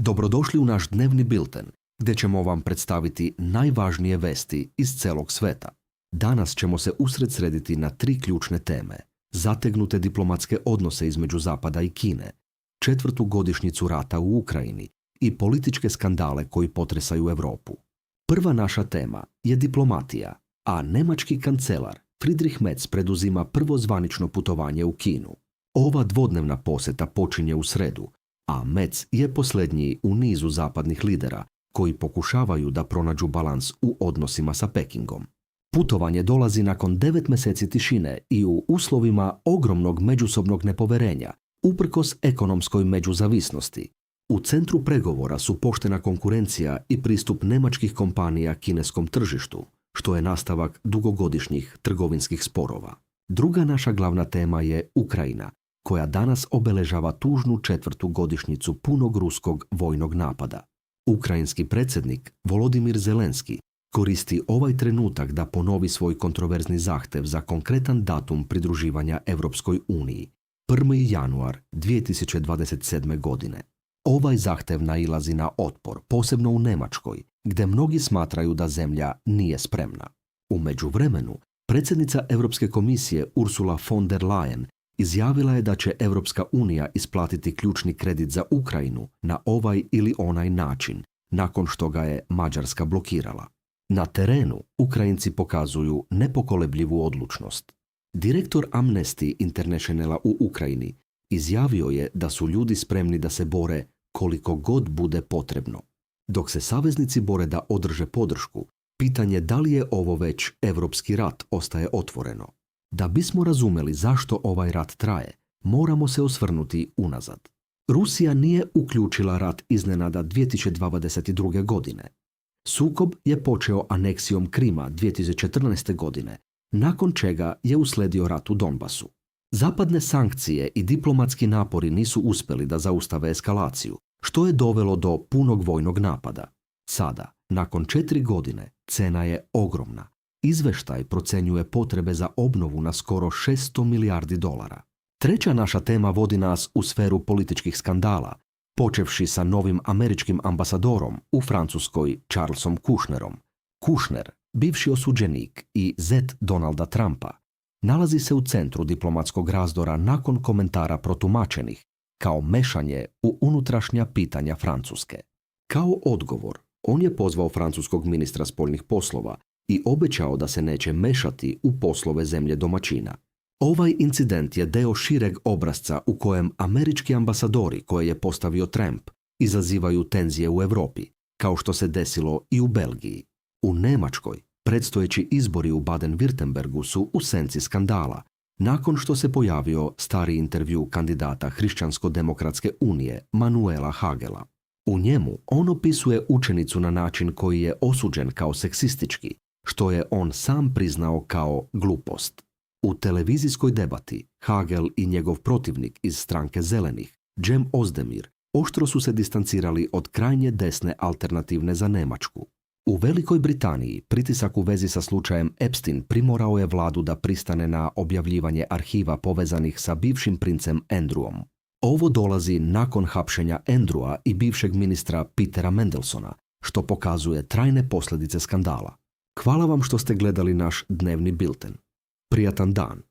Dobrodošli u naš dnevni bilten, gdje ćemo vam predstaviti najvažnije vesti iz celog sveta. Danas ćemo se usredsrediti na 3 ključne teme: zategnute diplomatske odnose između Zapada i Kine, 4. godišnjicu rata u Ukrajini i političke skandale koji potresaju Europu. Prva naša tema je diplomatija, a nemački kancelar Friedrich Merz preduzima prvo zvanično putovanje u Kinu. Ova dvodnevna posjeta počinje u sredu, a Merz je posljednji u nizu zapadnih lidera koji pokušavaju da pronađu balans u odnosima sa Pekingom. Putovanje dolazi nakon 9 mjeseci tišine i u uslovima ogromnog međusobnog nepoverenja, uprkos ekonomskoj međuzavisnosti. U centru pregovora su poštena konkurencija i pristup nemačkih kompanija kineskom tržištu, što je nastavak dugogodišnjih trgovinskih sporova. Druga naša glavna tema je Ukrajina, koja danas obeležava tužnu 4. godišnjicu punog ruskog vojnog napada. Ukrajinski predsjednik Volodimir Zelenski koristi ovaj trenutak da ponovi svoj kontroverzni zahtev za konkretan datum pridruživanja Europskoj uniji, 1. januar 2027. godine. Ovaj zahtev nailazi na otpor, posebno u Njemačkoj, gdje mnogi smatraju da zemlja nije spremna. U međuvremenu, predsjednica Europske komisije Ursula von der Leyen izjavila je da će Europska unija isplatiti ključni kredit za Ukrajinu na ovaj ili onaj način, nakon što ga je Mađarska blokirala. Na terenu Ukrajinci pokazuju nepokolebljivu odlučnost. Direktor Amnesty Internationala u Ukrajini izjavio je da su ljudi spremni da se bore koliko god bude potrebno. Dok se saveznici bore da održe podršku, pitanje da li je ovo već europski rat ostaje otvoreno. Da bismo razumeli zašto ovaj rat traje, moramo se osvrnuti unazad. Rusija nije uključila rat iznenada 2022. godine. Sukob je počeo aneksijom Krima 2014. godine, nakon čega je usledio rat u Donbasu. Zapadne sankcije i diplomatski napori nisu uspjeli da zaustave eskalaciju, što je dovelo do punog vojnog napada. Sada, nakon 4 godine, cena je ogromna. Izveštaj procenjuje potrebe za obnovu na skoro $600 milijardi. Treća naša tema vodi nas u sferu političkih skandala, počevši sa novim američkim ambasadorom u Francuskoj Charlesom Kushnerom. Kushner, bivši osuđenik i zet Donalda Trumpa, nalazi se u centru diplomatskog razdora nakon komentara protumačenih kao mešanje u unutrašnja pitanja Francuske. Kao odgovor, on je pozvao francuskog ministra spoljnih poslova i obećao da se neće mešati u poslove zemlje domaćina. Ovaj incident je deo šireg obrasca u kojem američki ambasadori koje je postavio Trump izazivaju tenzije u Europi, kao što se desilo i u Belgiji. U Njemačkoj predstojeći izbori u Baden-Württembergu su u senci skandala, nakon što se pojavio stari intervju kandidata Hrišćansko-demokratske unije Manuela Hagela. U njemu on opisuje učenicu na način koji je osuđen kao seksistički, što je on sam priznao kao glupost. U televizijskoj debati Hagel i njegov protivnik iz stranke Zelenih, Cem Özdemir, oštro su se distancirali od krajnje desne alternativne za Njemačku. U Velikoj Britaniji pritisak u vezi sa slučajem Epstein primorao je vladu da pristane na objavljivanje arhiva povezanih sa bivšim princem Andrewom. Ovo dolazi nakon hapšenja Andrewa i bivšeg ministra Petera Mandelsona, što pokazuje trajne posljedice skandala. Hvala vam što ste gledali naš dnevni bilten. Prijatan dan!